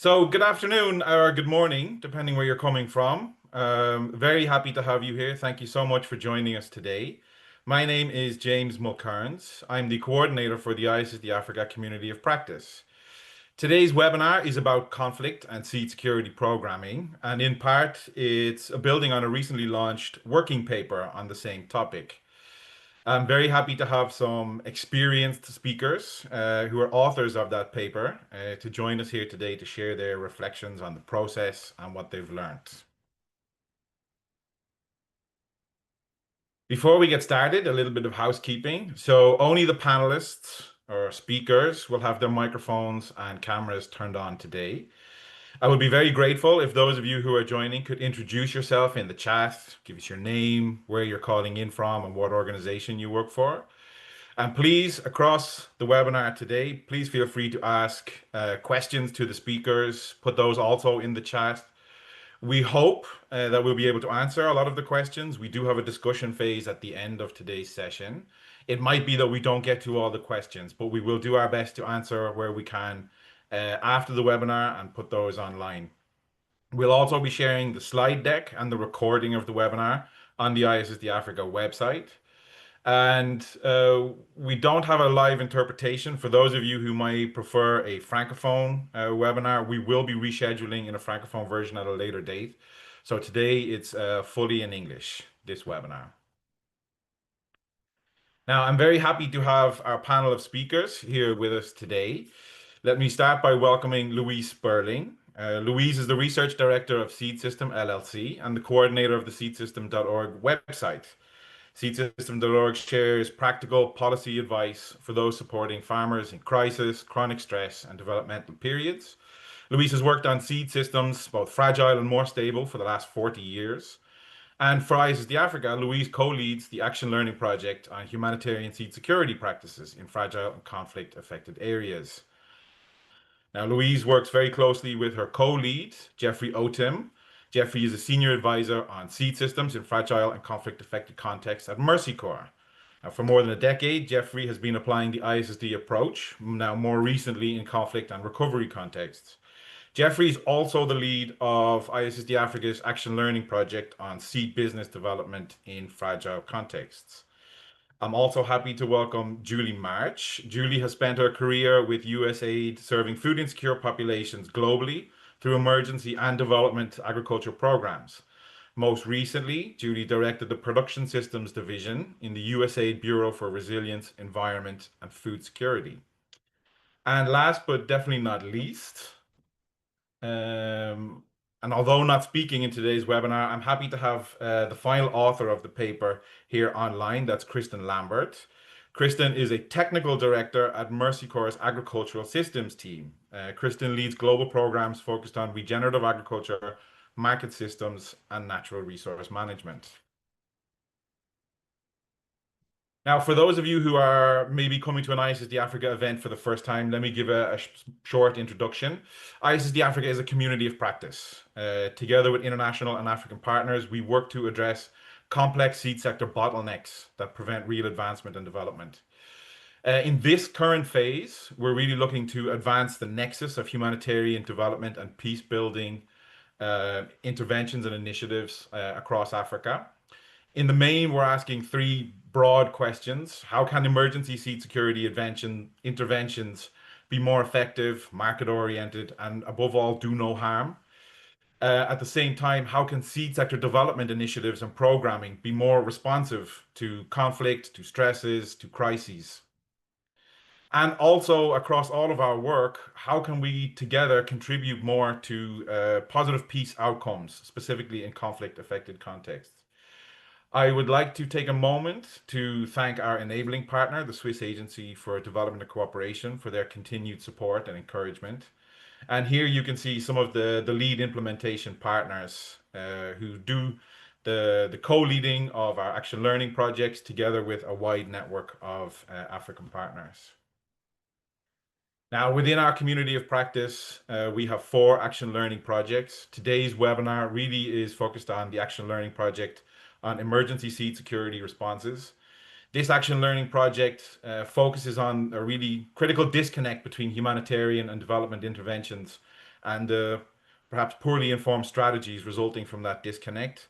So, good afternoon or good morning, depending where you're coming from. Very happy to have you here. Thank you so much for joining us today. My name is James Mulcairns. I'm the coordinator for the ISIS Africa Community of Practice. Today's webinar is about conflict and seed security programming, and in part, it's a building on a recently launched working paper on the same topic. I'm very happy to have some experienced speakers who are authors of that paper to join us here today to share their reflections on the process and what they've learned. Before we get started, a little bit of housekeeping. So only the panelists or speakers will have their microphones and cameras turned on today. I would be very grateful if those of you who are joining could introduce yourself in the chat, give us your name, where you're calling in from, and what organization you work for. And please, across the webinar today, please feel free to ask questions to the speakers. Put those also in the chat. We hope that we'll be able to answer a lot of the questions. We do have a discussion phase at the end of today's session. It might be that we don't get to all the questions, but we will do our best to answer where we can after the webinar and put those online. We'll also be sharing the slide deck and the recording of the webinar on the ISSD Africa website. And we don't have a live interpretation. For those of you who might prefer a Francophone webinar, we will be rescheduling in a Francophone version at a later date. So today it's fully in English, this webinar. Now, I'm very happy to have our panel of speakers here with us today. Let me start by welcoming Louise Sperling. Louise is the Research Director of Seed System LLC and the coordinator of the seedsystem.org website. Seedsystem.org shares practical policy advice for those supporting farmers in crisis, chronic stress, and developmental periods. Louise has worked on seed systems, both fragile and more stable, for the last 40 years. And for ISSD Africa, Louise co-leads the Action Learning Project on humanitarian seed security practices in fragile and conflict-affected areas. Now, Louise works very closely with her co-lead, Jeffrey Otim. Jeffrey is a senior advisor on seed systems in fragile and conflict-affected contexts at Mercy Corps. Now, for more than a decade, Jeffrey has been applying the ISSD approach, now more recently in conflict and recovery contexts. Jeffrey is also the lead of ISSD Africa's Action Learning Project on seed business development in fragile contexts. I'm also happy to welcome Julie March. Julie has spent her career with USAID serving food insecure populations globally through emergency and development agriculture programs. Most recently, Julie directed the Production Systems Division in the USAID Bureau for Resilience, Environment, and Food Security. And last but definitely not least, and although not speaking in today's webinar, I'm happy to have the final author of the paper here online. That's Kristen Lambert. Kristen is a technical director at Mercy Corps' agricultural systems team. Kristen leads global programs focused on regenerative agriculture, market systems, and natural resource management. Now, for those of you who are maybe coming to an ISSD Africa event for the first time, let me give a short introduction. ISSD Africa is a community of practice. Together with international and African partners, we work to address complex seed sector bottlenecks that prevent real advancement and development. In this current phase, we're really looking to advance the nexus of humanitarian development and peace building interventions and initiatives across Africa. In the main, we're asking three broad questions. How can emergency seed security interventions be more effective, market-oriented, and above all, do no harm? At the same time, how can seed sector development initiatives and programming be more responsive to conflict, to stresses, to crises? And also, across all of our work, how can we together contribute more to positive peace outcomes, specifically in conflict-affected contexts? I would like to take a moment to thank our enabling partner, the Swiss Agency for Development and Cooperation, for their continued support and encouragement. And here you can see some of the lead implementation partners who do the co-leading of our action learning projects together with a wide network of African partners. Now, within our community of practice, we have 4 action learning projects. Today's webinar really is focused on the action learning project on emergency seed security responses. This action learning project focuses on a really critical disconnect between humanitarian and development interventions and the perhaps poorly informed strategies resulting from that disconnect.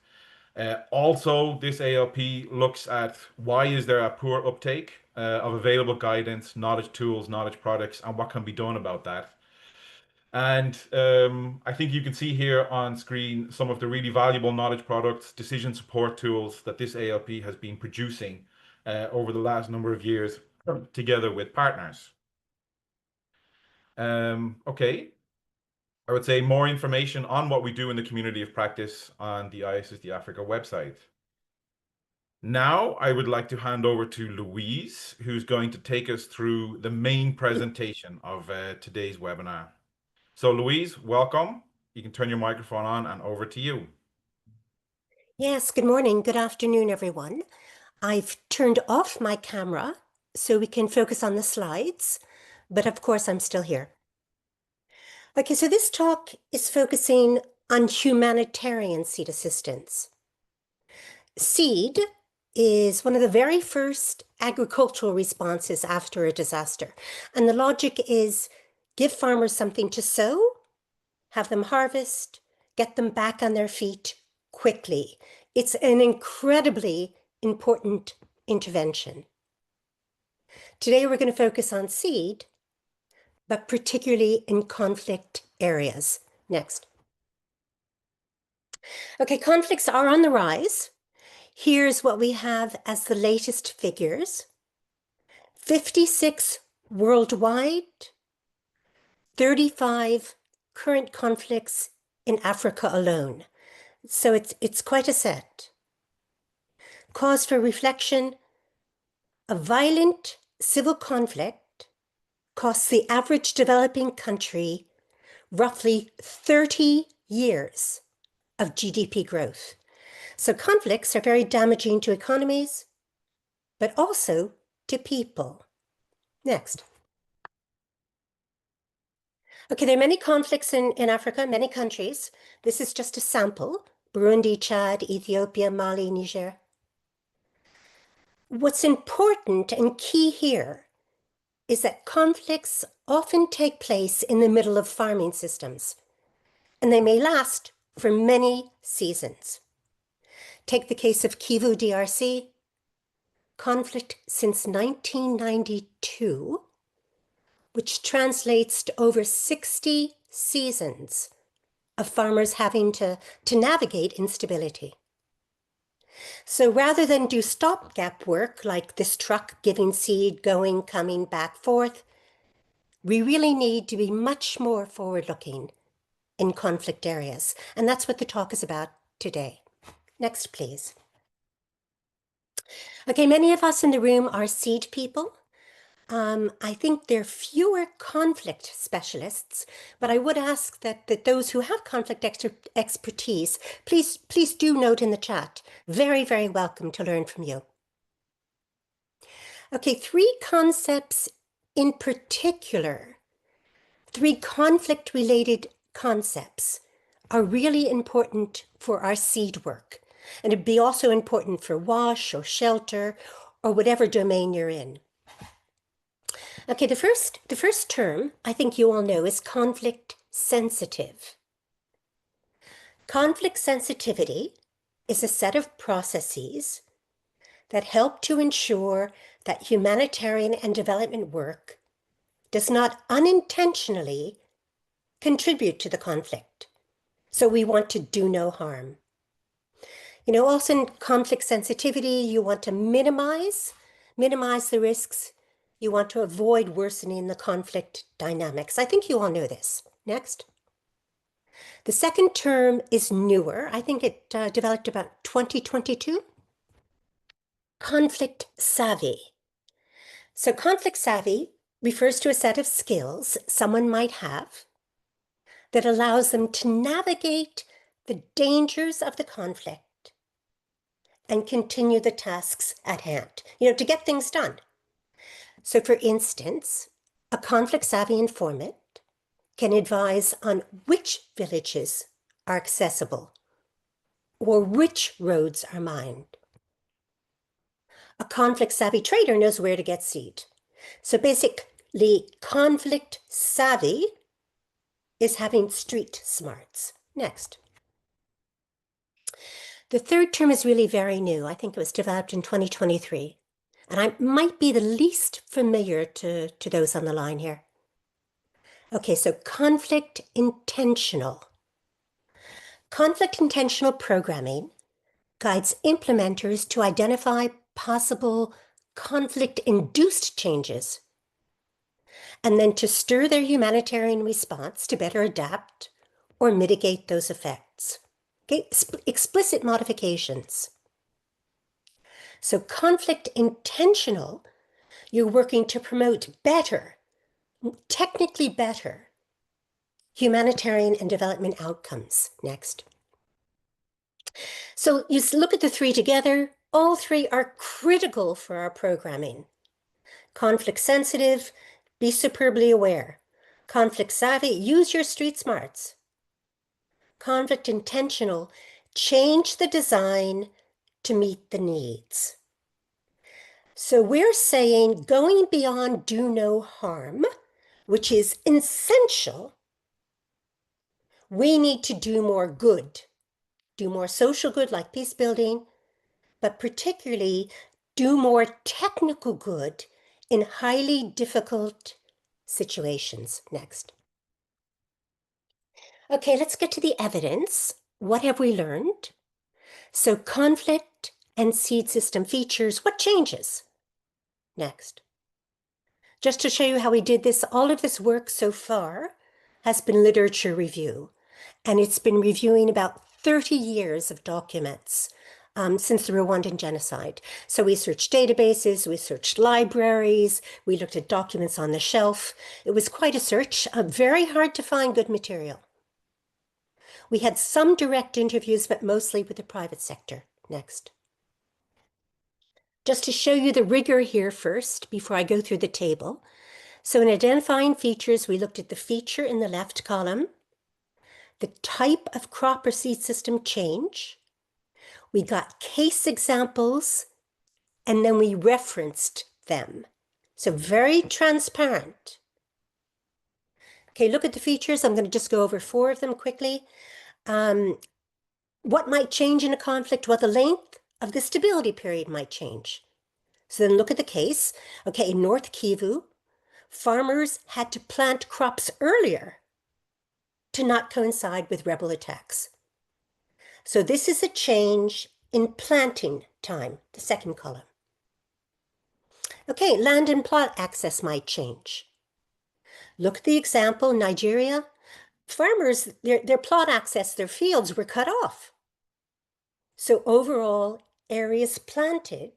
Also, this ALP looks at why is there a poor uptake of available guidance, knowledge tools, knowledge products, and what can be done about that. And I think you can see here on screen some of the really valuable knowledge products, decision support tools that this ALP has been producing over the last number of years together with partners. Okay, I would say more information on what we do in the community of practice on the ISSD Africa website. Now I would like to hand over to Louise, who's going to take us through the main presentation of today's webinar. So Louise, welcome. You can turn your microphone on and over to you. Yes, good morning, good afternoon, everyone. I've turned off my camera so we can focus on the slides, but of course I'm still here. Okay, so this talk is focusing on humanitarian seed assistance. Seed is one of the very first agricultural responses after a disaster. And the logic is give farmers something to sow, have them harvest, get them back on their feet quickly. It's an incredibly important intervention. Today, we're going to focus on seed, but particularly in conflict areas. Next. Okay, conflicts are on the rise. Here's what we have as the latest figures. 56 worldwide, 35 current conflicts in Africa alone. So it's quite a set. Cause for reflection, a violent civil conflict costs the average developing country roughly 30 years of GDP growth. So conflicts are very damaging to economies, but also to people. Next. Okay, there are many conflicts in Africa, many countries. This is just a sample: Burundi, Chad, Ethiopia, Mali, Niger. What's important and key here is that conflicts often take place in the middle of farming systems, and they may last for many seasons. Take the case of Kivu, DRC, conflict since 1992, which translates to over 60 seasons of farmers having to navigate instability. So rather than do stopgap work like this truck giving seed, going, coming, back, forth, we really need to be much more forward-looking in conflict areas. And that's what the talk is about today. Next, please. Okay, many of us in the room are seed people. I think there are fewer conflict specialists, but I would ask that those who have conflict expertise, please do note in the chat. Very, very welcome to learn from you. Okay, three concepts in particular, three conflict-related concepts are really important for our seed work. And it'd be also important for WASH or shelter or whatever domain you're in. Okay, the first term, I think you all know, is conflict sensitive. Conflict sensitivity is a set of processes that help to ensure that humanitarian and development work does not unintentionally contribute to the conflict. So we want to do no harm. You know, also in conflict sensitivity, you want to minimize the risks. You want to avoid worsening the conflict dynamics. I think you all know this. Next. The second term is newer. I think it developed about 2022. Conflict savvy. So conflict savvy refers to a set of skills someone might have that allows them to navigate the dangers of the conflict and continue the tasks at hand, you know, to get things done. So for instance, a conflict-savvy informant can advise on which villages are accessible or which roads are mined. A conflict-savvy trader knows where to get seed. So basically, conflict-savvy is having street smarts. Next. The third term is really very new. I think it was developed in 2023. And I might be the least familiar to those on the line here. Okay, so conflict intentional. Conflict intentional programming guides implementers to identify possible conflict-induced changes and then to stir their humanitarian response to better adapt or mitigate those effects. Okay, explicit modifications. So conflict intentional, you're working to promote better, technically better, humanitarian and development outcomes. Next. So you look at the three together, all three are critical for our programming. Conflict sensitive, be superbly aware. Conflict savvy, use your street smarts. Conflict intentional, change the design to meet the needs. So we're saying going beyond do no harm, which is essential. We need to do more good, do more social good like peace building, but particularly do more technical good in highly difficult situations. Next. Okay, let's get to the evidence. What have we learned? So conflict and seed system features, what changes? Next. Just to show you how we did this, all of this work so far has been literature review, and it's been reviewing about 30 years of documents since the Rwandan genocide. So we searched databases, we searched libraries, we looked at documents on the shelf. It was quite a search, very hard to find good material. We had some direct interviews, but mostly with the private sector. Next. Just to show you the rigor here first, before I go through the table. So in identifying features, we looked at the feature in the left column, the type of crop or seed system change. We got case examples, and then we referenced them. So very transparent. Okay, look at the features. I'm going to just go over 4 of them quickly. What might change in a conflict? Well, the length of the stability period might change. So then look at the case. Okay, in North Kivu, farmers had to plant crops earlier to not coincide with rebel attacks. So this is a change in planting time, the second column. Okay, land and plot access might change. Look at the example, Nigeria. Farmers, their plot access, their fields were cut off. So overall, areas planted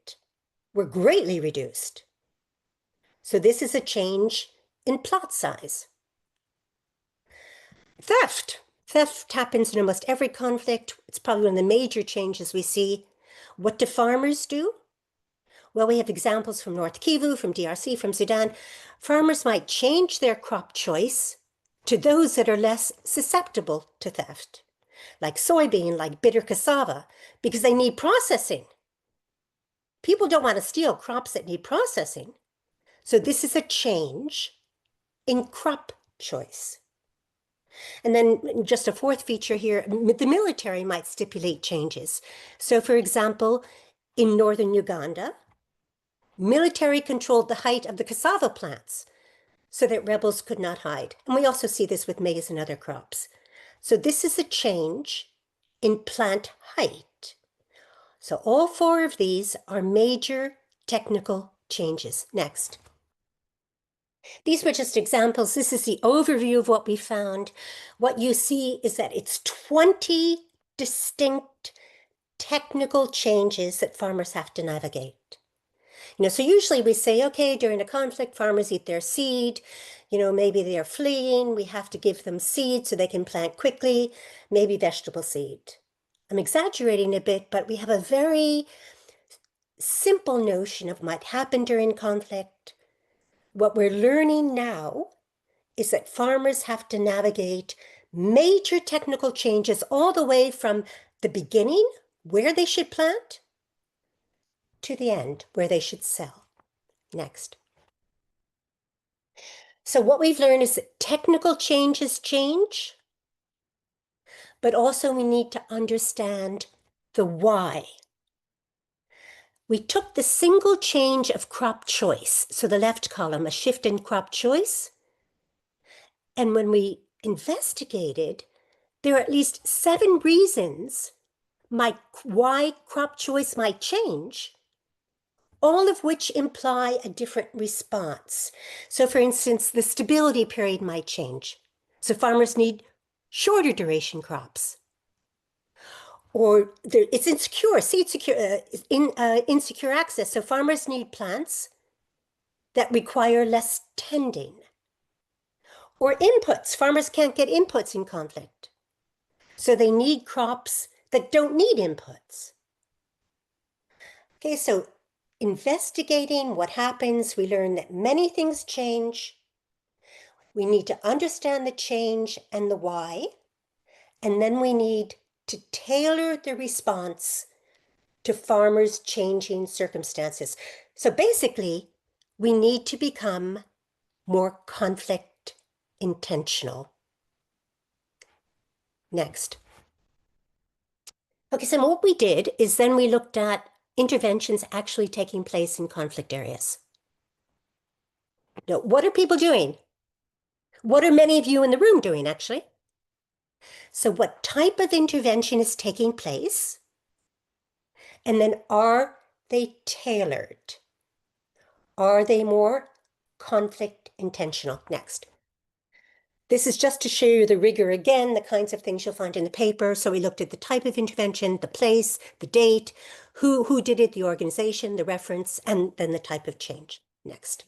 were greatly reduced. So this is a change in plot size. Theft. Theft happens in almost every conflict. It's probably one of the major changes we see. What do farmers do? Well, we have examples from North Kivu, from DRC, from Sudan. Farmers might change their crop choice to those that are less susceptible to theft, like soybean, like bitter cassava, because they need processing. People don't want to steal crops that need processing. So this is a change in crop choice. And then just a fourth feature here, the military might stipulate changes. So for example, in northern Uganda, military controlled the height of the cassava plants so that rebels could not hide. And we also see this with maize and other crops. So this is a change in plant height. So all 4 of these are major technical changes. Next. These were just examples. This is the overview of what we found. What you see is that it's 20 distinct technical changes that farmers have to navigate. So usually we say, okay, during a conflict, farmers eat their seed. Maybe they're fleeing. We have to give them seed so they can plant quickly, maybe vegetable seed. I'm exaggerating a bit, but we have a very simple notion of what happened during conflict. What we're learning now is that farmers have to navigate major technical changes all the way from the beginning, where they should plant, to the end, where they should sell. Next. So what we've learned is that technical changes change, but also we need to understand the why. We took the single change of crop choice, so the left column, a shift in crop choice, and when we investigated, there are at least 7 reasons why crop choice might change, all of which imply a different response. So for instance, the stability period might change. So farmers need shorter duration crops. Or it's insecure, seed secure, insecure access. So farmers need plants that require less tending. Or inputs, farmers can't get inputs in conflict. So they need crops that don't need inputs. Okay, so investigating what happens, we learn that many things change. We need to understand the change and the why, and then we need to tailor the response to farmers' changing circumstances. So basically, we need to become more conflict intentional. Next. Okay, so what we did is then we looked at interventions actually taking place in conflict areas. Now, what are people doing? What are many of you in the room doing, actually? So what type of intervention is taking place? And then are they tailored? Are they more conflict intentional? Next. This is just to show you the rigor again, the kinds of things you'll find in the paper. So we looked at the type of intervention, the place, the date, who did it, the organization, the reference, and then the type of change. Next.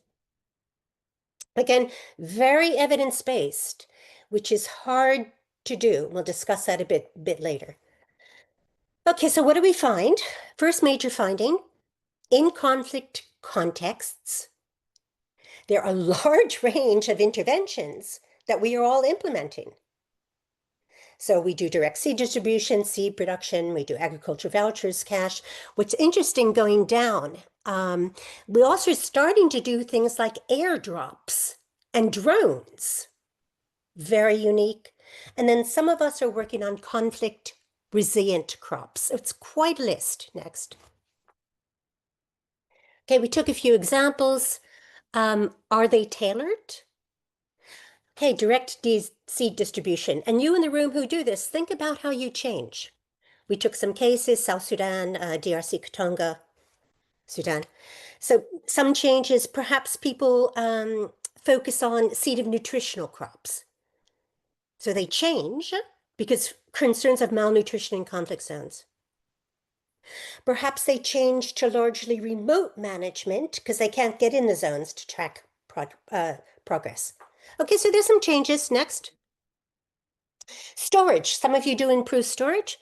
Again, very evidence-based, which is hard to do. We'll discuss that a bit later. Okay, so what do we find? First major finding, in conflict contexts, there are a large range of interventions that we are all implementing. So we do direct seed distribution, seed production, we do agriculture vouchers, cash. What's interesting going down, we also are starting to do things like airdrops and drones. Very unique. And then some of us are working on conflict resilient crops. It's quite a list. Next. Okay, we took a few examples. Are they tailored? Okay, direct seed distribution. And you in the room who do this, think about how you change. We took some cases, South Sudan, DRC, Katanga, Sudan. So some changes, perhaps people focus on seed of nutritional crops. So they change because concerns of malnutrition in conflict zones. Perhaps they change to largely remote management because they can't get in the zones to track progress. Okay, so there's some changes. Next. Storage. Some of you do improved storage.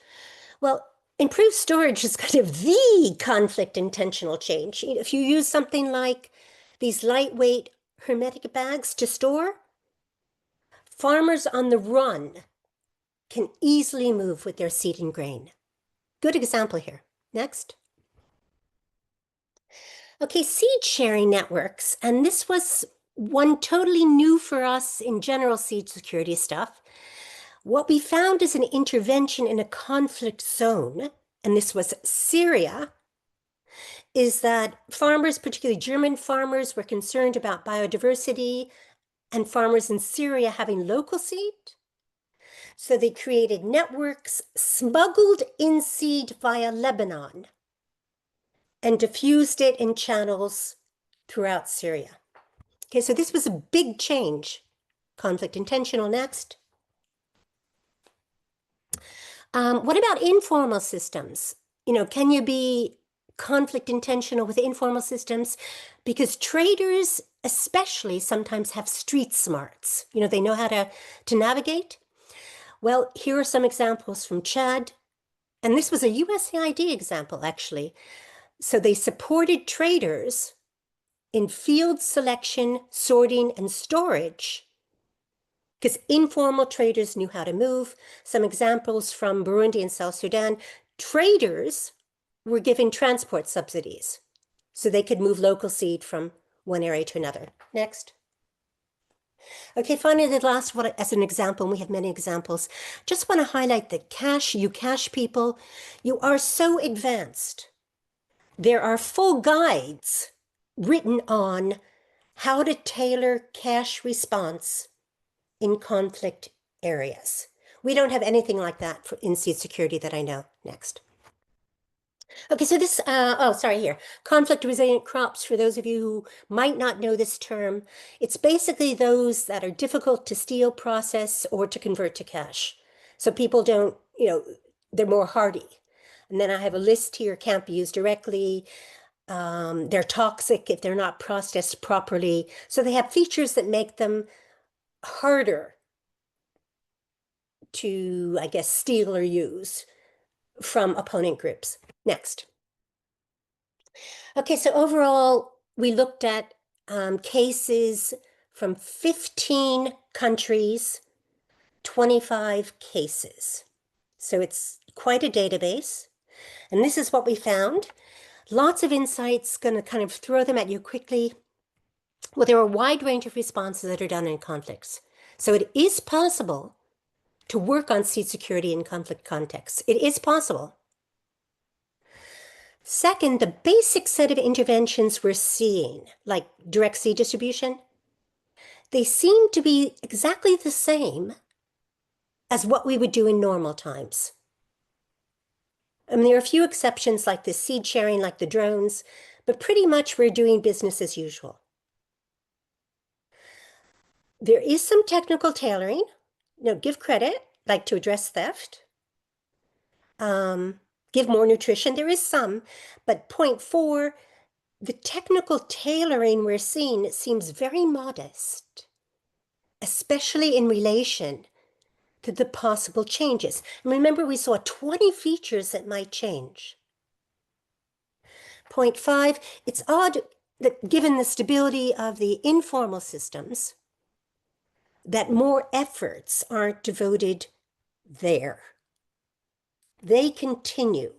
Well, improved storage is kind of the conflict intentional change. If you use something like these lightweight hermetic bags to store, farmers on the run can easily move with their seed and grain. Good example here. Next. Okay, seed sharing networks. And this was one totally new for us in general seed security stuff. What we found is an intervention in a conflict zone, and this was Syria, is that farmers, particularly German farmers, were concerned about biodiversity and farmers in Syria having local seed. So they created networks, smuggled in seed via Lebanon, and diffused it in channels throughout Syria. Okay, so this was a big change. Conflict intentional. Next. What about informal systems? Can you be conflict intentional with informal systems? Because traders especially sometimes have street smarts. They know how to navigate. Well, here are some examples from Chad. And this was a USAID example, actually. So they supported traders in field selection, sorting, and storage because informal traders knew how to move. Some examples from Burundi and South Sudan, traders were given transport subsidies so they could move local seed from one area to another. Next. Okay, finally, the last one as an example, and we have many examples. Just want to highlight that you cash people, you are so advanced. There are full guides written on how to tailor cash response in conflict areas. We don't have anything like that in seed security that I know. Next. Okay, so this, here. Conflict resilient crops, for those of you who might not know this term, it's basically those that are difficult to steal, process, or to convert to cash. So people don't, they're more hardy. And then I have a list here, can't be used directly. They're toxic if they're not processed properly. So they have features that make them harder to, I guess, steal or use from opponent groups. Next. Okay, so overall, we looked at cases from 15 countries, 25 cases. So it's quite a database. And this is what we found. Lots of insights, going to kind of throw them at you quickly. Well, there are a wide range of responses that are done in conflicts. So it is possible to work on seed security in conflict contexts. It is possible. Second, the basic set of interventions we're seeing, like direct seed distribution, they seem to be exactly the same as what we would do in normal times. I mean, there are a few exceptions like the seed sharing, like the drones, but pretty much we're doing business as usual. There is some technical tailoring. Give credit, like to address theft. Give more nutrition. There is some, but point 4, the technical tailoring we're seeing, it seems very modest, especially in relation to the possible changes. And remember, we saw 20 features that might change. Point 5, it's odd that given the stability of the informal systems, that more efforts aren't devoted there. They continue.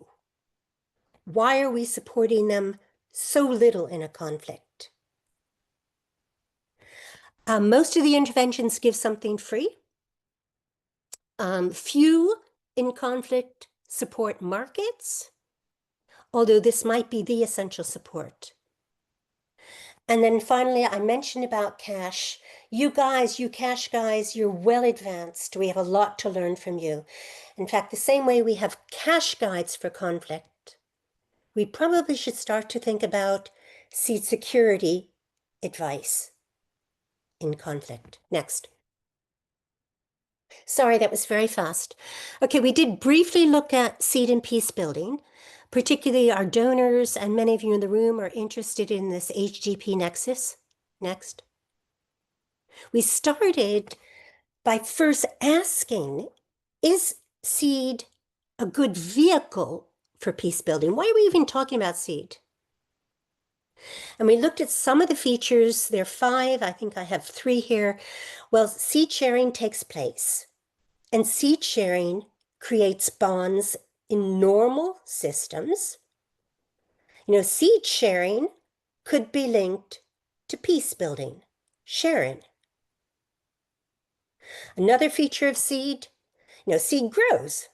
Why are we supporting them so little in a conflict? Most of the interventions give something free. Few in conflict support markets, although this might be the essential support. And then finally, I mentioned about cash. You cash guys, you're well advanced. We have a lot to learn from you. In fact, the same way we have cash guides for conflict, we probably should start to think about seed security advice in conflict. Next. Sorry, that was very fast. Okay, we did briefly look at seed and peace building. Particularly our donors and many of you in the room are interested in this HGP Nexus. Next. We started by first asking, is seed a good vehicle for peace building? Why are we even talking about seed? And we looked at some of the features. There are 5. I think I have 3 here. Well, seed sharing takes place. And seed sharing creates bonds in normal systems. Seed sharing could be linked to peace building, sharing. Another feature of seed, seed grows.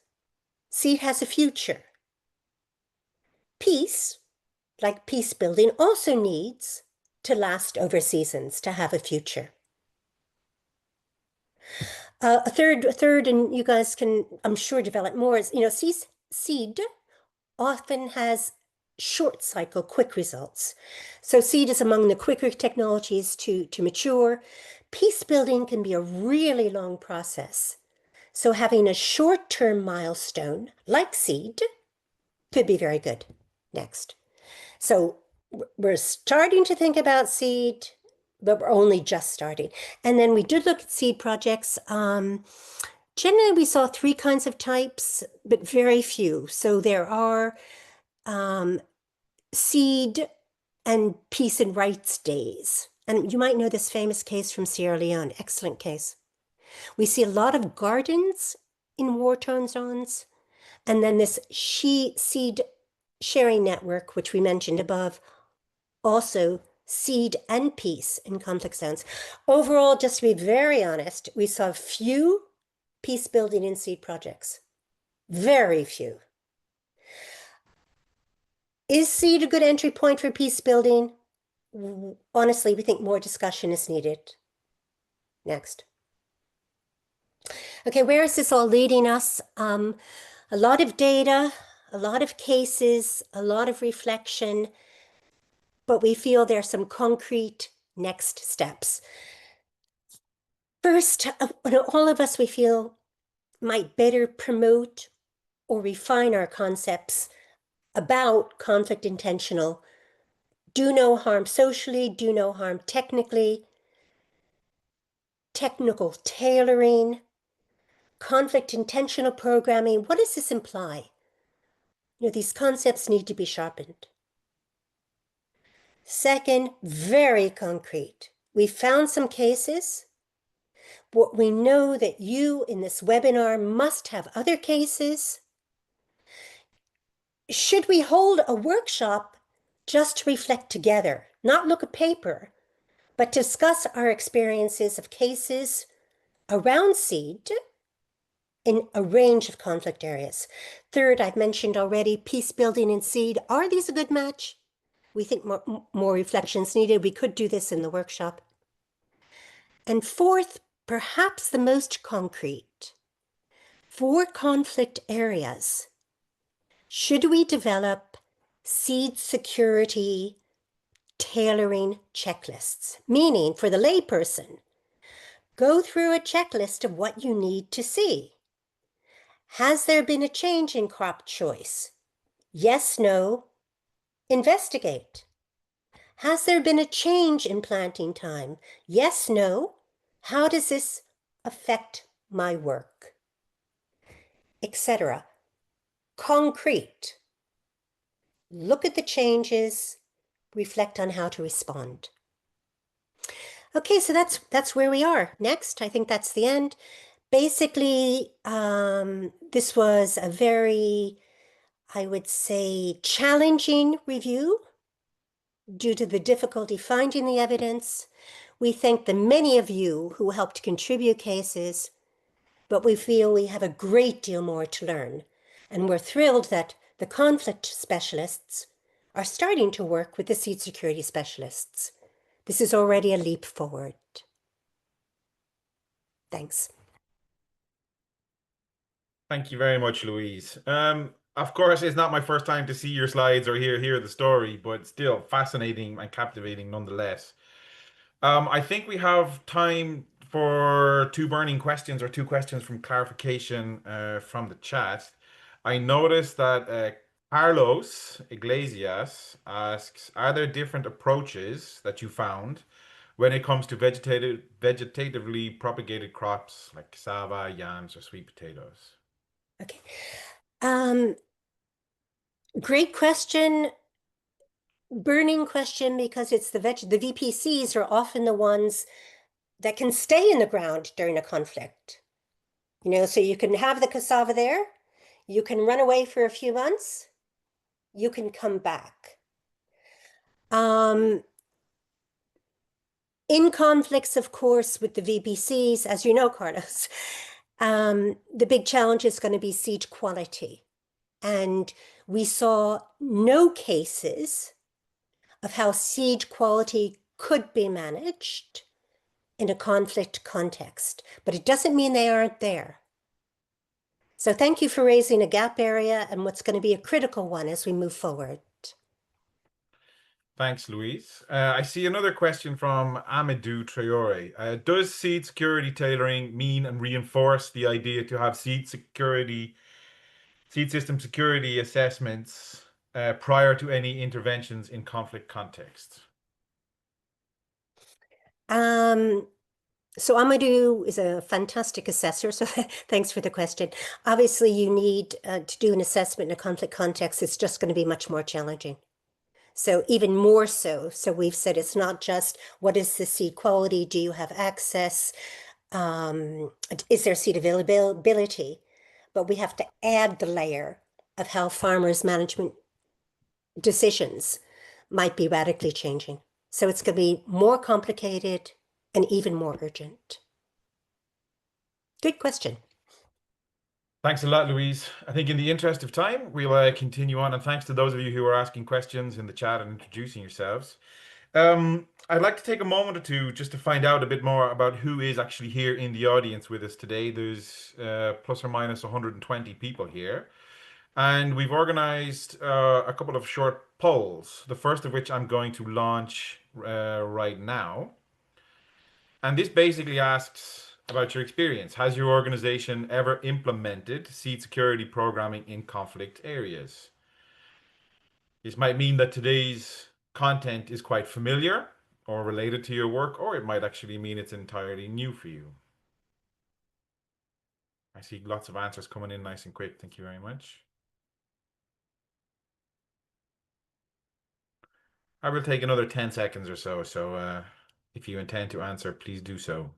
Seed has a future. Peace, like peace building, also needs to last over seasons, to have a future. A third, and you guys can, I'm sure, develop more, is, seed often has short cycle, quick results. So seed is among the quicker technologies to mature. Peace building can be a really long process. So having a short-term milestone like seed could be very good. Next. So we're starting to think about seed, but we're only just starting. And then we did look at seed projects. Generally, we saw 3 kinds of types, but very few. So there are seed and peace and rights days. And you might know this famous case from Sierra Leone, excellent case. We see a lot of gardens in war-torn zones. And then this seed sharing network, which we mentioned above, also seed and peace in conflict zones. Overall, just to be very honest, we saw few peace building in seed projects. Very few. Is seed a good entry point for peace building? Honestly, we think more discussion is needed. Next. Okay, where is this all leading us? A lot of data, a lot of cases, a lot of reflection, but we feel there are some concrete next steps. First, all of us, we feel, might better promote or refine our concepts about conflict intentional, do no harm socially, do no harm technically, technical tailoring, conflict intentional programming. What does this imply? These concepts need to be sharpened. Second, very concrete. We found some cases. What we know that you in this webinar must have other cases. Should we hold a workshop just to reflect together, not look at paper, but discuss our experiences of cases around SEED in a range of conflict areas? Third, I've mentioned already, peace building in SEED. Are these a good match? We think more reflections needed. We could do this in the workshop. And fourth, perhaps the most concrete, for conflict areas, should we develop seed security tailoring checklists? Meaning, for the layperson, go through a checklist of what you need to see. Has there been a change in crop choice? Yes, no, investigate. Has there been a change in planting time? Yes, no. How does this affect my work? Etc. Concrete. Look at the changes, reflect on how to respond. Okay, so that's where we are. Next, I think that's the end. Basically, this was a very, I would say, challenging review due to the difficulty finding the evidence. We thank the many of you who helped contribute cases, but we feel we have a great deal more to learn. And we're thrilled that the conflict specialists are starting to work with the seed security specialists. This is already a leap forward. Thanks. Thank you very much, Louise. Of course, it's not my first time to see your slides or hear the story, but still fascinating and captivating nonetheless. I think we have time for two burning questions or two questions from clarification from the chat. I noticed that Carlos Iglesias asks, are there different approaches that you found when it comes to vegetatively propagated crops like cassava, yams, or sweet potatoes? Okay. Great question. Burning question, because it's the VPCs are often the ones that can stay in the ground during a conflict. So you can have the cassava there, you can run away for a few months, you can come back. In conflicts, of course, with the VPCs, as you know, Carlos, the big challenge is going to be seed quality. And we saw no cases of how seed quality could be managed in a conflict context, but it doesn't mean they aren't there. So thank you for raising a gap area and what's going to be a critical one as we move forward. Thanks, Louise. I see another question from Amadou Traore. Does seed security tailoring mean and reinforce the idea to have seed system security assessments prior to any interventions in conflict contexts? So Amadou is a fantastic assessor, so thanks for the question. Obviously, you need to do an assessment in a conflict context. It's just going to be much more challenging. So even more so. So we've said it's not just what is the seed quality? Do you have access? Is there seed availability? But we have to add the layer of how farmers' management decisions might be radically changing. So it's going to be more complicated and even more urgent. Good question. Thanks a lot, Louise. I think in the interest of time, we'll continue on. And thanks to those of you who are asking questions in the chat and introducing yourselves. I'd like to take a moment or two just to find out a bit more about who is actually here in the audience with us today. There's plus or minus 120 people here. And we've organized a couple of short polls, the first of which I'm going to launch right now. And this basically asks about your experience. Has your organization ever implemented seed security programming in conflict areas? This might mean that today's content is quite familiar or related to your work, or it might actually mean it's entirely new for you. I see lots of answers coming in nice and quick. Thank you very much. I will take another 10 seconds or so, if you intend to answer, please do so.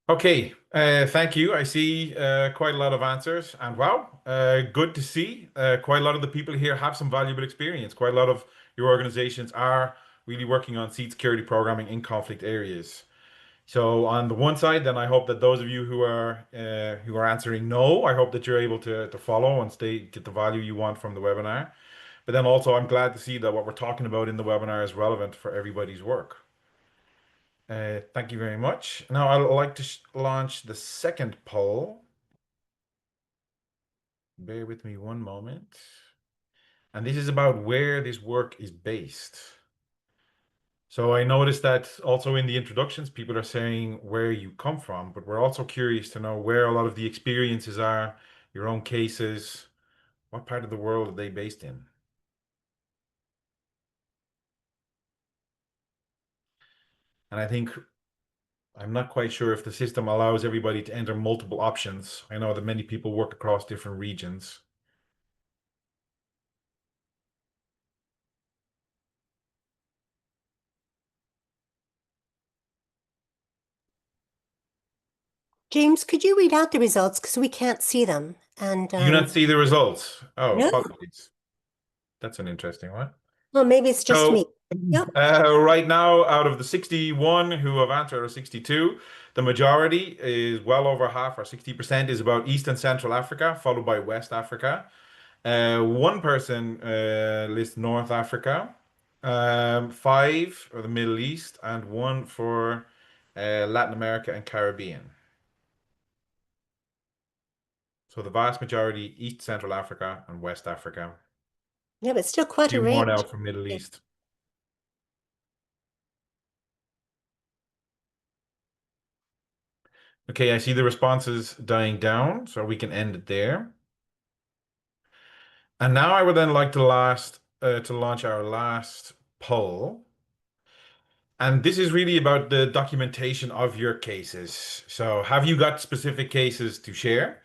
Okay, thank you. I see quite a lot of answers, and wow, good to see. Quite a lot of the people here have some valuable experience. Quite a lot of your organizations are really working on seed security programming in conflict areas. So on the one side, then I hope that those of you who are answering no, I hope that you're able to follow and get the value you want from the webinar. But then also, I'm glad to see that what we're talking about in the webinar is relevant for everybody's work. Thank you very much. Now I'd like to launch the second poll. Bear with me one moment. And this is about where this work is based. So I noticed that also in the introductions, people are saying where you come from, but we're also curious to know where a lot of the experiences are, your own cases, what part of the world are they based in? And I think I'm not quite sure if the system allows everybody to enter multiple options. I know that many people work across different regions. James, could you read out the results because we can't see them? And Do you not see the results? Oh, no, apologies. That's an interesting one. well, maybe it's just me. So, Yep. right now, out of the 61 who have answered, or 62, the majority is well over half, or 60%, is about East and Central Africa, followed by West Africa. One person lists North Africa, five are the Middle East, and one for Latin America and Caribbean. So the vast majority, East Central Africa and West Africa. Yeah, but still quite a Few more range. now from Middle East. Okay, I see the responses dying down, so we can end it there. And now I would then like to launch our last poll. And this is really about the documentation of your cases. So have you got specific cases to share?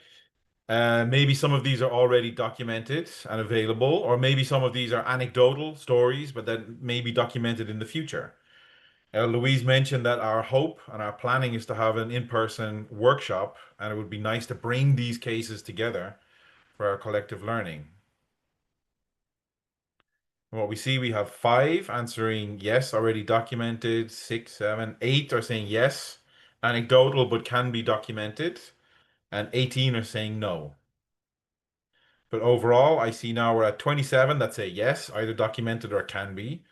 Maybe some of these are already documented and available, or maybe some of these are anecdotal stories, but that may be documented in the future. Louise mentioned that our hope and our planning is to have an in-person workshop, and it would be nice to bring these cases together for our collective learning. And what we see, we have five answering yes, already documented, 6, 7, 8 are saying yes, anecdotal but can be documented, and 18 are saying no. But overall, I see now we're at 27 that say yes, either documented or can be.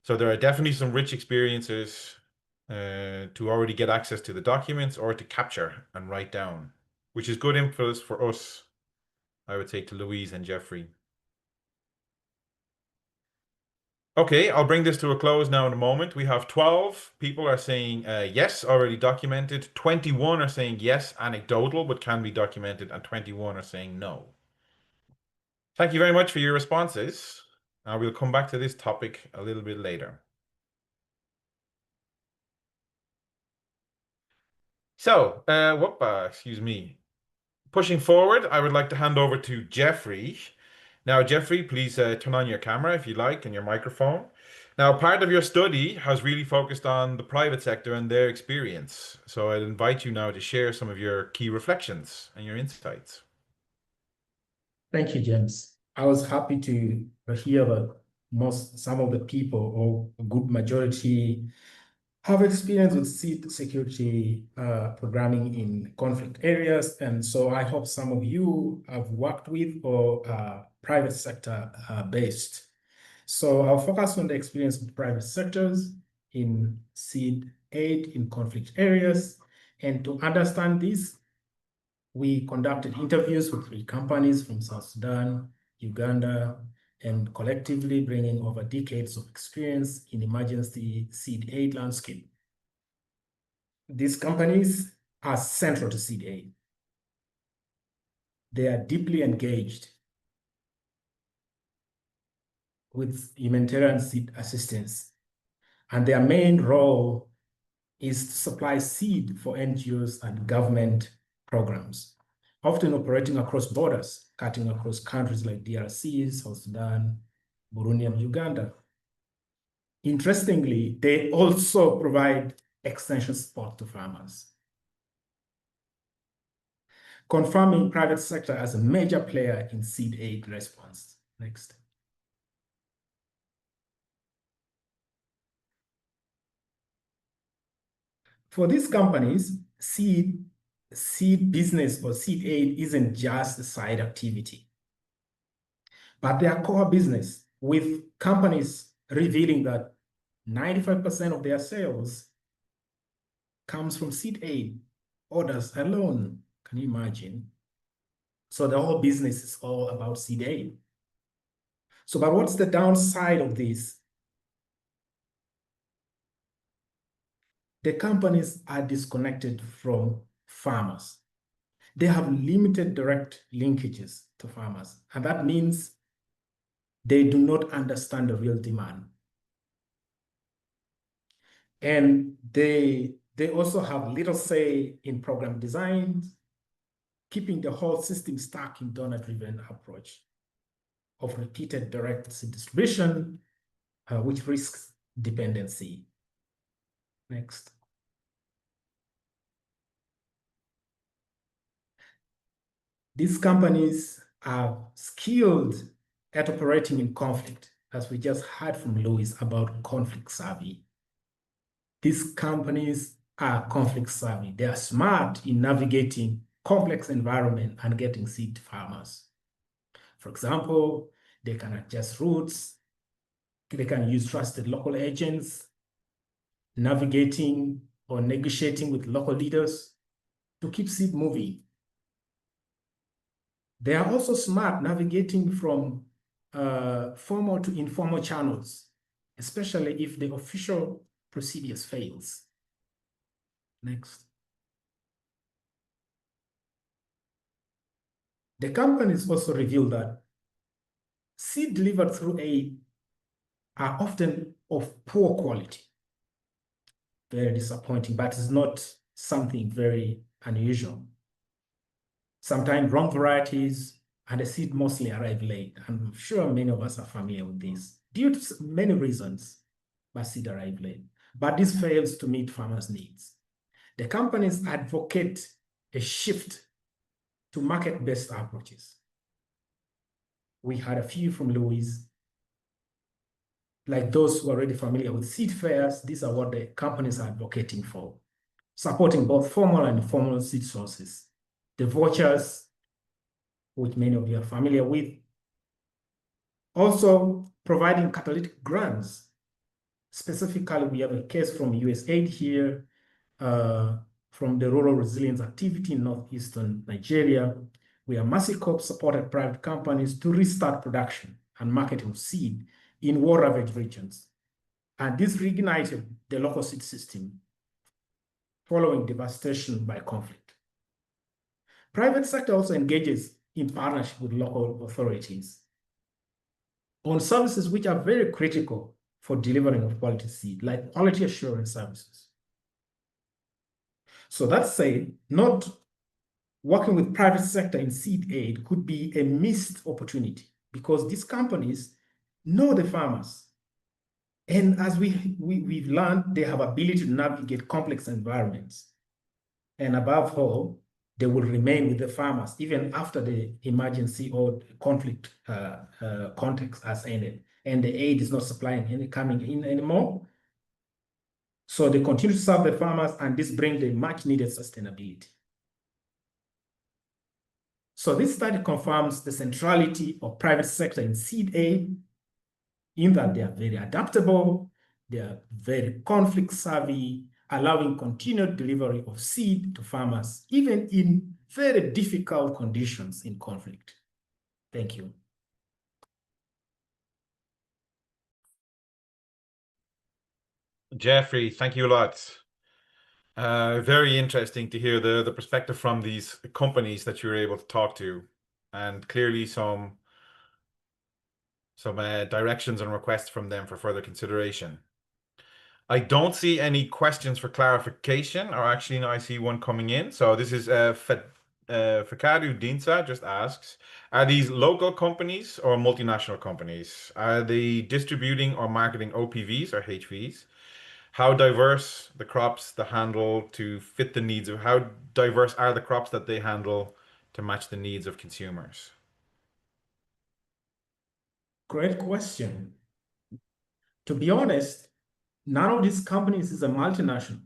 So there are definitely some rich experiences to already get access to the documents or to capture and write down, which is good info for us, I would say, to Louise and Jeffrey. Okay, I'll bring this to a close now in a moment. We have 12 people are saying yes, already documented. 21 are saying yes, anecdotal, but can be documented, and 21 are saying no. Thank you very much for your responses. We'll come back to this topic a little bit later. So, excuse me. Pushing forward, I would like to hand over to Jeffrey. Now, Jeffrey, please turn on your camera if you like and your microphone. Now, part of your study has really focused on the private sector and their experience. So I'd invite you now to share some of your key reflections and your insights. Thank you, James. I was happy to hear that some of the people, or a good majority, have experience with seed security programming in conflict areas. And so I hope some of you have worked with or private sector based. So I'll focus on the experience of private sectors in seed aid in conflict areas. And to understand this, we conducted interviews with 3 companies from South Sudan, Uganda, and collectively bringing over decades of experience in emergency seed aid landscape. These companies are central to seed aid. They are deeply engaged with humanitarian seed assistance, and their main role is to supply seed for NGOs and government programs, often operating across borders, cutting across countries like DRC, South Sudan, Burundi, and Uganda. Interestingly, they also provide extension support to farmers, confirming private sector as a major player in seed aid response. Next. For these companies, seed business or seed aid isn't just a side activity, but their core business, with companies revealing that 95% of their sales comes from seed aid orders alone. Can you imagine? So the whole business is all about seed aid. So, but what's the downside of this? The companies are disconnected from farmers. They have limited direct linkages to farmers, and that means they do not understand the real demand. And they also have little say in program design, keeping the whole system stuck in donor-driven approach of repeated direct distribution, which risks dependency. Next. These companies are skilled at operating in conflict, as we just heard from Louis about conflict savvy. These companies are conflict savvy. They are smart in navigating complex environment and getting seed to farmers. For example, they can adjust routes, they can use trusted local agents, navigating or negotiating with local leaders to keep seed moving. They are also smart navigating from formal to informal channels, especially if the official procedures fails. Next. The companies also reveal that seed delivered through aid are often of poor quality. Very disappointing, but it's not something very unusual. Sometimes wrong varieties and the seed mostly arrive late. I'm sure many of us are familiar with this. Due to many reasons, but seed arrive late. But this fails to meet farmers' needs. The companies advocate a shift to market-based approaches. We had a few from Louis. Like those who are already familiar with seed fairs, these are what the companies are advocating for, supporting both formal and informal seed sources. The vouchers, which many of you are familiar with, also providing catalytic grants. Specifically, we have a case from USAID here, from the Rural Resilience Activity in northeastern Nigeria, where Mercy Corps supported private companies to restart production and marketing of seed in war-ravaged regions. And this reignited the local seed system following devastation by conflict. Private sector also engages in partnership with local authorities on services which are very critical for delivering of quality seed, like quality assurance services. So that said, not working with private sector in seed aid could be a missed opportunity because these companies know the farmers. And as we've learned, they have ability to navigate complex environments. And above all, they will remain with the farmers even after the emergency or conflict context has ended and the aid is not coming in anymore. So they continue to serve the farmers, and this brings the much needed sustainability. So this study confirms the centrality of private sector in seed aid, in that they are very adaptable, they are very conflict savvy, allowing continued delivery of seed to farmers, even in very difficult conditions in conflict. Thank you. Jeffrey, thank you a lot. Very interesting to hear the perspective from these companies that you were able to talk to, and clearly some directions and requests from them for further consideration. I don't see any questions for clarification, or actually, no, I see one coming in. So this is Fakadu Dinsa just asks, are these local companies or multinational companies? Are they distributing or marketing OPVs or HVs? How diverse the crops they handle to fit the needs of, how diverse are the crops that they handle to match the needs of consumers? Great question. To be honest, none of these companies is a multinational.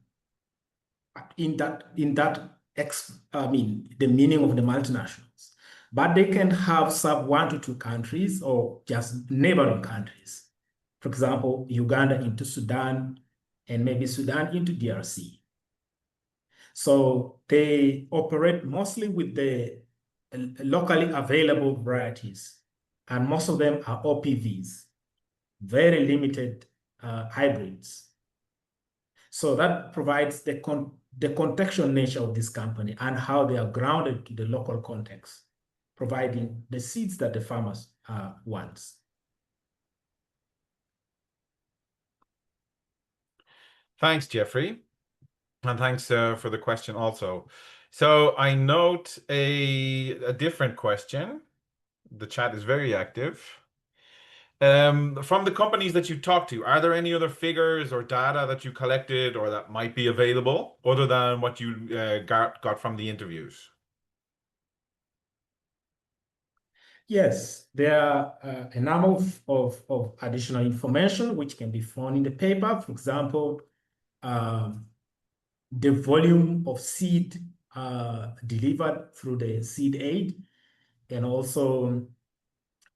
I mean, the meaning of the multinationals, but they can have sub 1 to 2 countries or just neighboring countries. For example, Uganda into Sudan, and maybe Sudan into DRC. So they operate mostly with the locally available varieties, and most of them are OPVs, very limited hybrids. So that provides the contextual nature of this company and how they are grounded to the local context, providing the seeds that the farmers want. Thanks, Jeffrey. And thanks for the question also. So I note a different question. The chat is very active. From the companies that you talked to, are there any other figures or data that you collected or that might be available other than what you got from the interviews? Yes, there are a number of additional information which can be found in the paper. For example, the volume of seed delivered through the seed aid, and also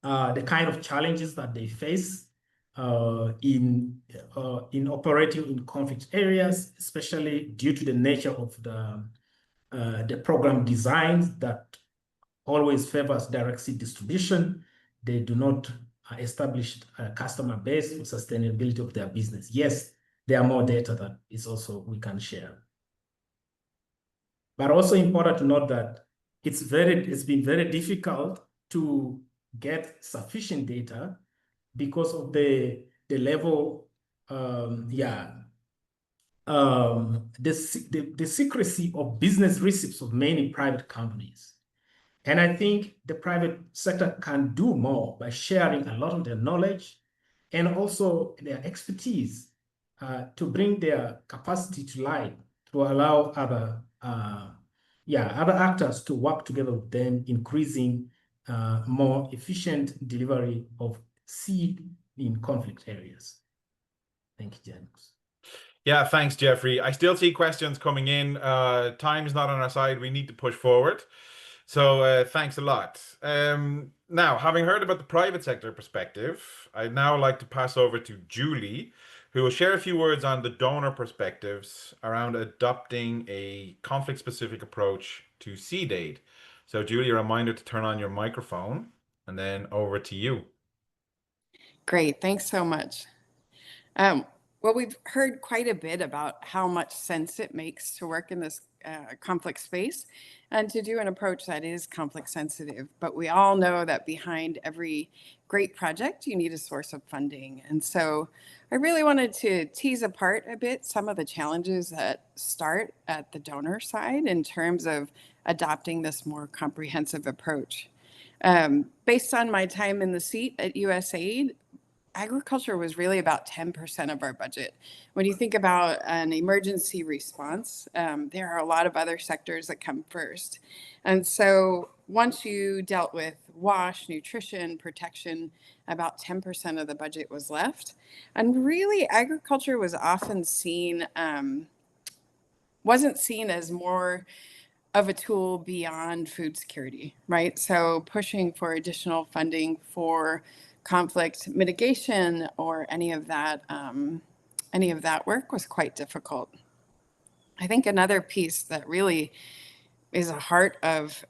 the kind of challenges that they face in operating in conflict areas, especially due to the nature of the program designs that always favors direct seed distribution. They do not establish a customer base for sustainability of their business. Yes, there are more data that is also we can share. But also important to note that it's been very difficult to get sufficient data because of the level, the secrecy of business receipts of many private companies. And I think the private sector can do more by sharing a lot of their knowledge and also their expertise to bring their capacity to life, to allow other actors to work together with them, increasing more efficient delivery of seed in conflict areas. Thank you, James. Yeah, thanks, Jeffrey. I still see questions coming in. Time is not on our side. We need to push forward. So thanks a lot. Now, having heard about the private sector perspective, I'd now like to pass over to Julie, who will share a few words on the donor perspectives around adopting a conflict-specific approach to seed aid. So Julie, a reminder to turn on your microphone, and then over to you. Great, thanks so much. Well, we've heard quite a bit about how much sense it makes to work in this conflict space and to do an approach that is conflict sensitive. But we all know that behind every great project, you need a source of funding. And so I really wanted to tease apart a bit some of the challenges that start at the donor side in terms of adopting this more comprehensive approach. Based on my time in the seat at USAID, agriculture was really about 10% of our budget. When you think about an emergency response, there are a lot of other sectors that come first. And so once you dealt with wash, nutrition, protection, about 10% of the budget was left. And really, agriculture was often seen, wasn't seen as more of a tool beyond food security, right? So pushing for additional funding for conflict mitigation or any of that work was quite difficult. I think another piece that really is a heart of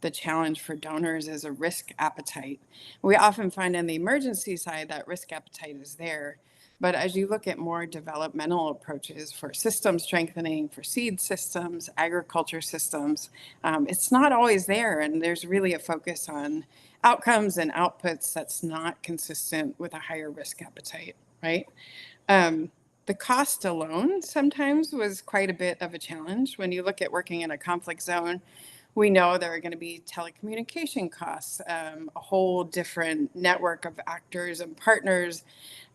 the challenge for donors is a risk appetite. We often find on the emergency side that risk appetite is there. But as you look at more developmental approaches for system strengthening, for seed systems, agriculture systems, it's not always there. And there's really a focus on outcomes and outputs that's not consistent with a higher risk appetite, right? The cost alone sometimes was quite a bit of a challenge. When you look at working in a conflict zone, we know there are going to be telecommunication costs, a whole different network of actors and partners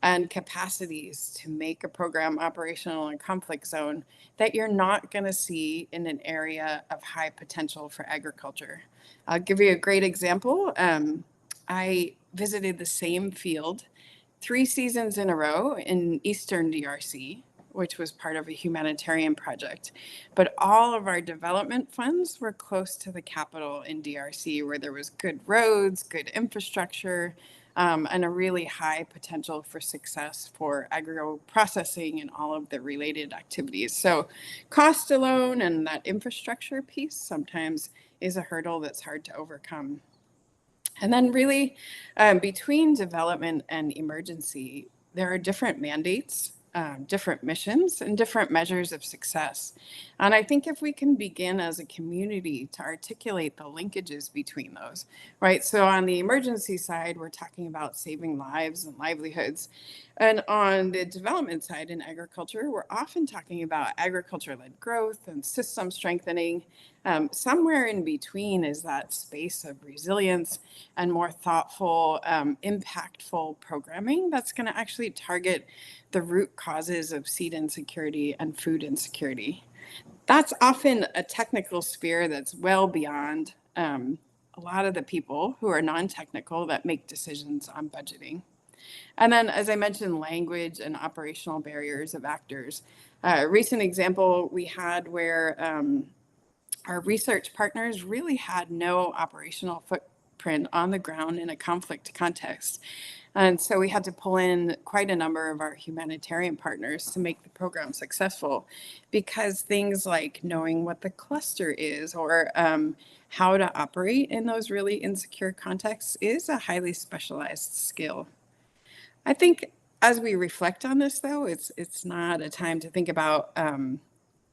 and capacities to make a program operational in a conflict zone that you're not going to see in an area of high potential for agriculture. I'll give you a great example. I visited the same field 3 seasons in a row in Eastern DRC, which was part of a humanitarian project. But all of our development funds were close to the capital in DRC, where there was good roads, good infrastructure, and a really high potential for success for agro-processing and all of the related activities. So cost alone and that infrastructure piece sometimes is a hurdle that's hard to overcome. And then really between development and emergency, there are different mandates, different missions, and different measures of success. And I think if we can begin as a community to articulate the linkages between those, right? So on the emergency side, we're talking about saving lives and livelihoods. And on the development side in agriculture, we're often talking about agriculture-led growth and system strengthening. Somewhere in between is that space of resilience and more thoughtful, impactful programming that's going to actually target the root causes of seed insecurity and food insecurity. That's often a technical sphere that's well beyond a lot of the people who are non-technical that make decisions on budgeting. And then, as I mentioned, language and operational barriers of actors. A recent example we had where our research partners really had no operational footprint on the ground in a conflict context. And so we had to pull in quite a number of our humanitarian partners to make the program successful, because things like knowing what the cluster is or how to operate in those really insecure contexts is a highly specialized skill. I think as we reflect on this, though, it's not a time to think about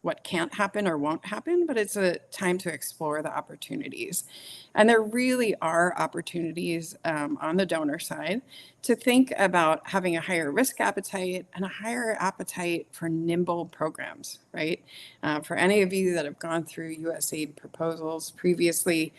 what can't happen or won't happen, but it's a time to explore the opportunities. And there really are opportunities on the donor side to think about having a higher risk appetite and a higher appetite for nimble programs, right? For any of you that have gone through USAID proposals previously,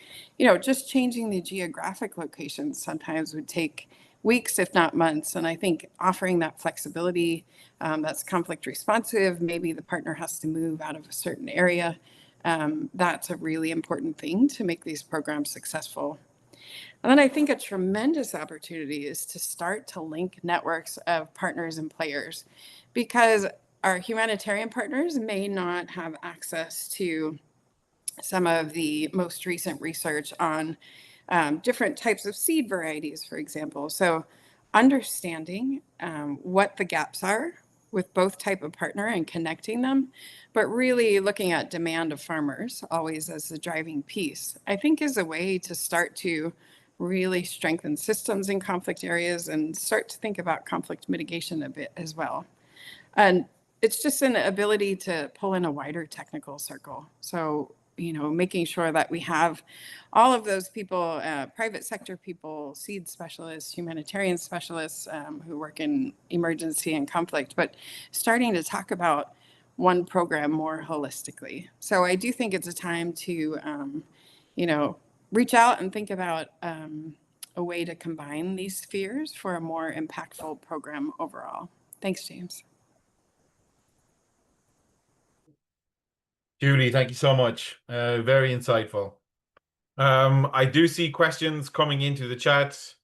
just changing the geographic locations sometimes would take weeks, if not months. And I think offering that flexibility that's conflict responsive, maybe the partner has to move out of a certain area. That's a really important thing to make these programs successful. And then I think a tremendous opportunity is to start to link networks of partners and players, because our humanitarian partners may not have access to some of the most recent research on different types of seed varieties, for example. So understanding what the gaps are with both type of partner and connecting them, but really looking at demand of farmers always as the driving piece, I think is a way to start to really strengthen systems in conflict areas and start to think about conflict mitigation a bit as well. And it's just an ability to pull in a wider technical circle. So making sure that we have all of those people, private sector people, seed specialists, humanitarian specialists who work in emergency and conflict, but starting to talk about one program more holistically. So I do think it's a time to, reach out and think about a way to combine these spheres for a more impactful program overall. Thanks, James. Julie, thank you so much. Very insightful. I do see questions coming into the chat.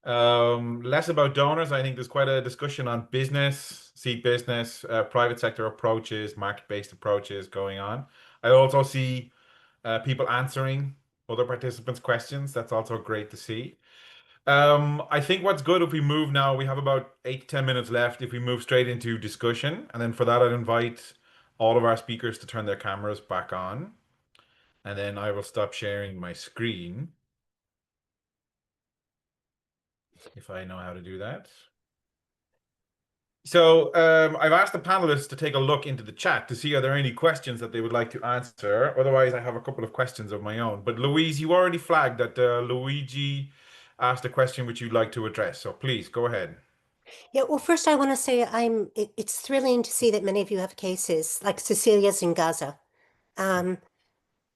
Less about donors. I think there's quite a discussion on business, seed business, private sector approaches, market-based approaches going on. I also see people answering other participants' questions. That's also great to see. I think what's good if we move now, we have about 8 to 10 minutes left. If we move straight into discussion, and then for that, I'd invite all of our speakers to turn their cameras back on. And then I will stop sharing my screen if I know how to do that. So I've asked the panelists to take a look into the chat to see are there any questions that they would like to answer. Otherwise, I have a couple of questions of my own. But Louise, you already flagged that Luigi asked a question which you'd like to address. So please go ahead. Yeah, well, first I want to say it's thrilling to see that many of you have cases like Cecilia's in Gaza.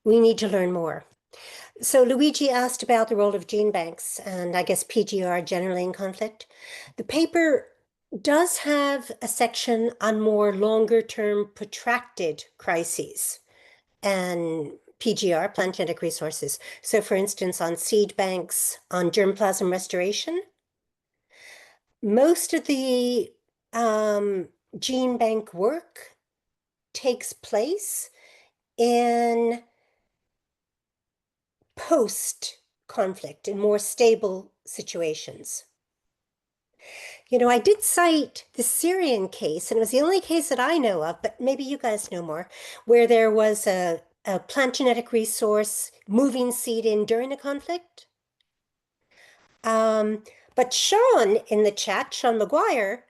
We need to learn more. So Luigi asked about the role of gene banks and I guess PGR generally in conflict. The paper does have a section on more longer term protracted crises and PGR, plant genetic resources. So for instance, on seed banks, on germplasm restoration, most of the gene bank work takes place in post-conflict, in more stable situations. You know, I did cite the Syrian case, and it was the only case that I know of, but maybe you guys know more, where there was a plant genetic resource moving seed in during the conflict. But Sean in the chat, Sean McGuire,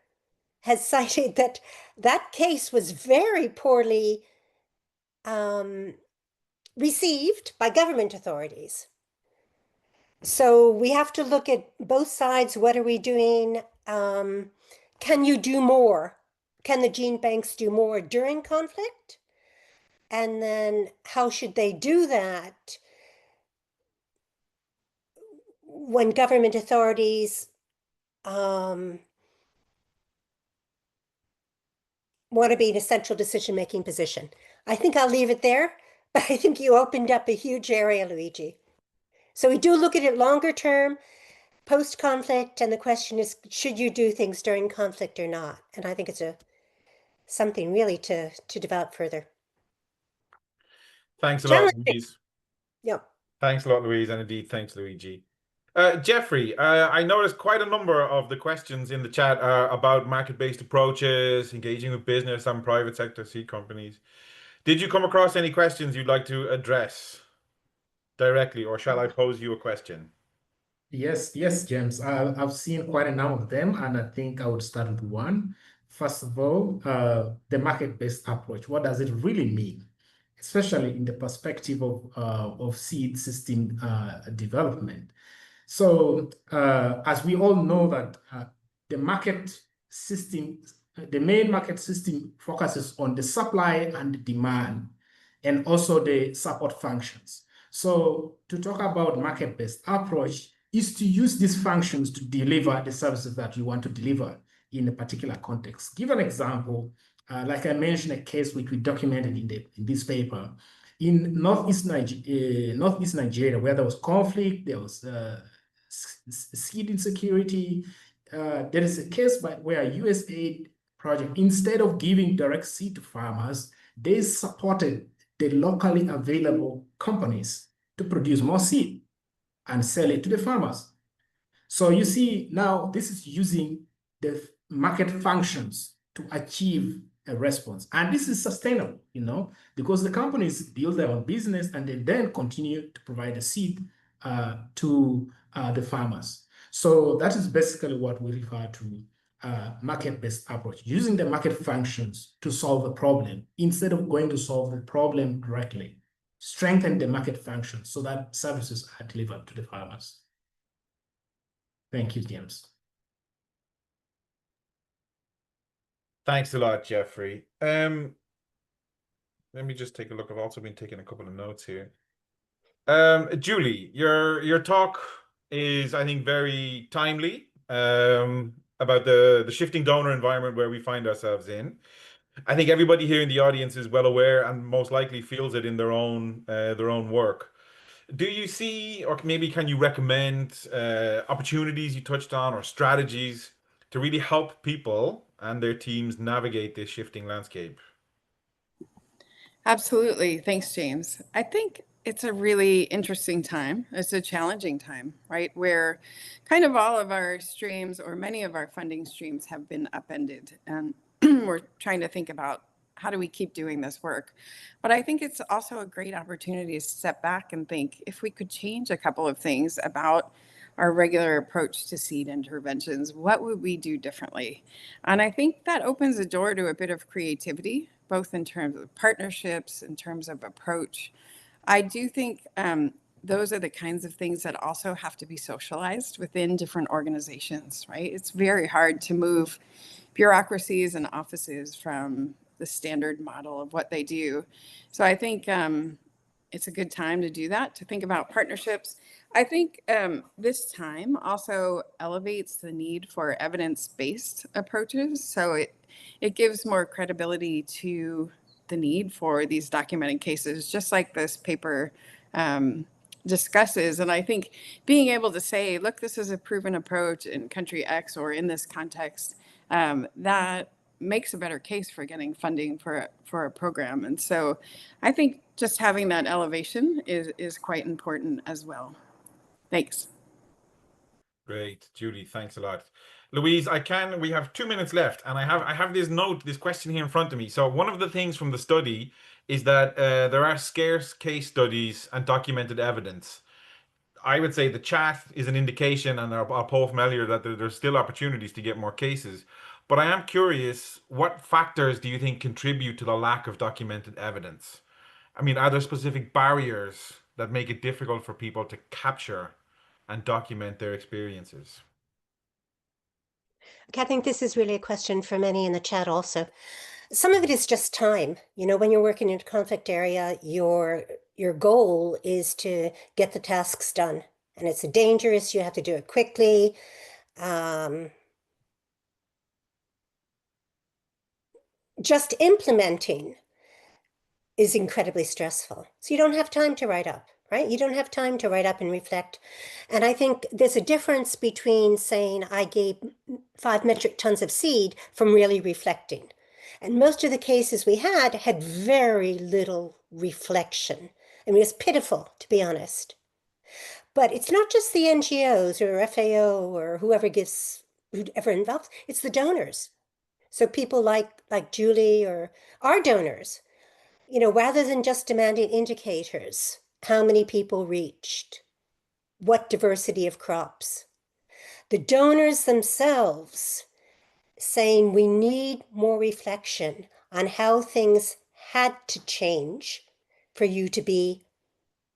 has cited that that case was very poorly received by government authorities. So we have to look at both sides. What are we doing? Can you do more? Can the gene banks do more during conflict? And then how should they do that when government authorities want to be in a central decision-making position? I think I'll leave it there, but I think you opened up a huge area, Luigi. So we do look at it longer term, post-conflict, and the question is, should you do things during conflict or not? And I think it's something really to develop further. Thanks a lot, Generally, Louise. yeah. Thanks a lot, Louise, and indeed, thanks, Luigi. Jeffrey, I noticed quite a number of the questions in the chat are about market-based approaches, engaging with business and private sector seed companies. Did you come across any questions you'd like to address directly, or shall I pose you a question? Yes, James. I've seen quite a number of them, and I think I would start with one. First of all, the market-based approach. What does it really mean, especially in the perspective of seed system development? So, as we all know that the market system, the main market system focuses on the supply and the demand, and also the support functions. So, to talk about market-based approach is to use these functions to deliver the services that you want to deliver in a particular context. Give an example, like I mentioned, a case which we documented in this paper. In Northeast Nigeria, where there was conflict, there was seed insecurity. There is a case where USAID project, instead of giving direct seed to farmers, they supported the locally available companies to produce more seed and sell it to the farmers. So you see now this is using the market functions to achieve a response. And this is sustainable, because the companies build their own business and they then continue to provide the seed to the farmers. So that is basically what we refer to market-based approach, using the market functions to solve a problem instead of going to solve the problem directly. Strengthen the market functions so that services are delivered to the farmers. Thank you, James. Thanks a lot, Jeffrey. Let me just take a look. I've also been taking a couple of notes here. Julie, your talk is, I think, very timely about the shifting donor environment where we find ourselves in. I think everybody here in the audience is well aware and most likely feels it in their own work. Do you see, or maybe can you recommend opportunities you touched on or strategies to really help people and their teams navigate this shifting landscape? Absolutely. Thanks, James. I think it's a really interesting time. It's a challenging time, right? Where kind of all of our streams or many of our funding streams have been upended. And we're trying to think about how do we keep doing this work. But I think it's also a great opportunity to step back and think if we could change a couple of things about our regular approach to seed interventions, what would we do differently? And I think that opens the door to a bit of creativity, both in terms of partnerships, in terms of approach. I do think those are the kinds of things that also have to be socialized within different organizations, right? It's very hard to move bureaucracies and offices from the standard model of what they do. So I think it's a good time to do that, to think about partnerships. I think this time also elevates the need for evidence-based approaches. So it gives more credibility to the need for these documented cases, just like this paper discusses. And I think being able to say, look, this is a proven approach in country X or in this context, that makes a better case for getting funding for a program. And so I think just having that elevation is quite important as well. Thanks. Great, Julie, thanks a lot. Louise, we have 2 minutes left, and I have this question here in front of me. So one of the things from the study is that there are scarce case studies and documented evidence. I would say the chat is an indication, and I'll pull from earlier that there's still opportunities to get more cases. But I am curious, what factors do you think contribute to the lack of documented evidence? I mean, are there specific barriers that make it difficult for people to capture and document their experiences? Okay, I think this is really a question for many in the chat also. Some of it is just time. You know, when you're working in a conflict area, your goal is to get the tasks done. And it's dangerous, you have to do it quickly. Just implementing is incredibly stressful. So you don't have time to write up, right? You don't have time to write up and reflect. And I think there's a difference between saying I gave 5 metric tons of seed from really reflecting. And most of the cases we had very little reflection. I mean, it's pitiful, to be honest. But it's not just the NGOs or FAO or whoever involved, it's the donors. So people like Julie or our donors, you know, rather than just demanding indicators, how many people reached, what diversity of crops, the donors themselves saying we need more reflection on how things had to change for you to be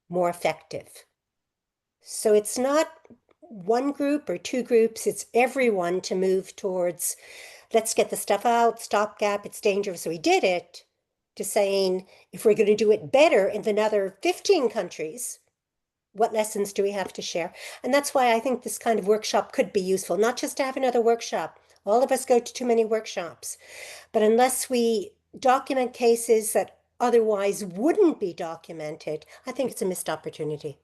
more effective. So it's not one group or 2 groups, it's everyone to move towards, let's get the stuff out, stopgap, it's dangerous, so we did it, to saying, if we're going to do it better in another 15 countries, what lessons do we have to share? And that's why I think this kind of workshop could be useful, not just to have another workshop. All of us go to too many workshops. But unless we document cases that otherwise wouldn't be documented, I think it's a missed opportunity.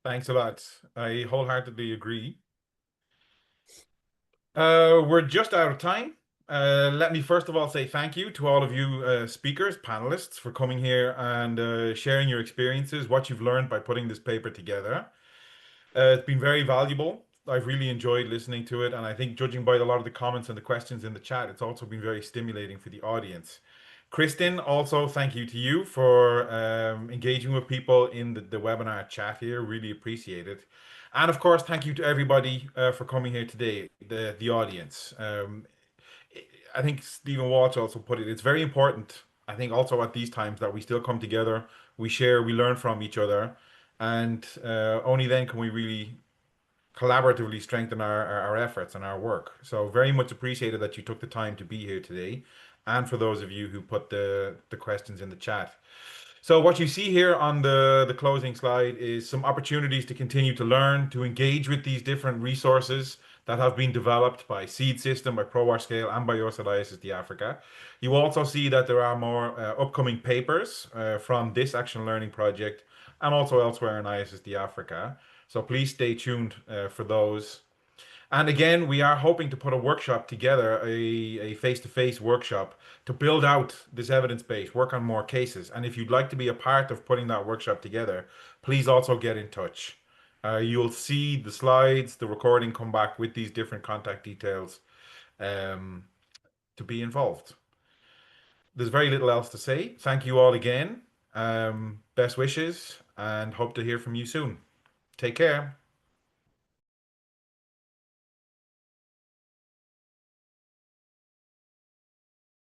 Thanks a lot. I wholeheartedly agree. We're just out of time. Let me first of all say thank you to all of you speakers, panelists, for coming here and sharing your experiences, what you've learned by putting this paper together. It's been very valuable. I've really enjoyed listening to it, and I think judging by a lot of the comments and the questions in the chat, it's also been very stimulating for the audience. Kristen, also thank you to you for engaging with people in the webinar chat here. Really appreciate it. And of course, thank you to everybody for coming here today, the audience. I think Stephen Walsh also put it, it's very important, I think also at these times, that we still come together, we share, we learn from each other, and only then can we really collaboratively strengthen our efforts and our work. So very much appreciated that you took the time to be here today, and for those of you who put the questions in the chat. So what you see here on the closing slide is some opportunities to continue to learn, to engage with these different resources that have been developed by Seed System, by ProWash and by USAID ISSD Africa. You also see that there are more upcoming papers from this Action Learning project and also elsewhere in ISSD Africa. So please stay tuned for those. And again, we are hoping to put a workshop together, a face-to-face workshop to build out this evidence base, work on more cases. And if you'd like to be a part of putting that workshop together, please also get in touch. You'll see the slides, the recording come back with these different contact details to be involved. There's very little else to say. Thank you all again. Best wishes and hope to hear from you soon. Take care.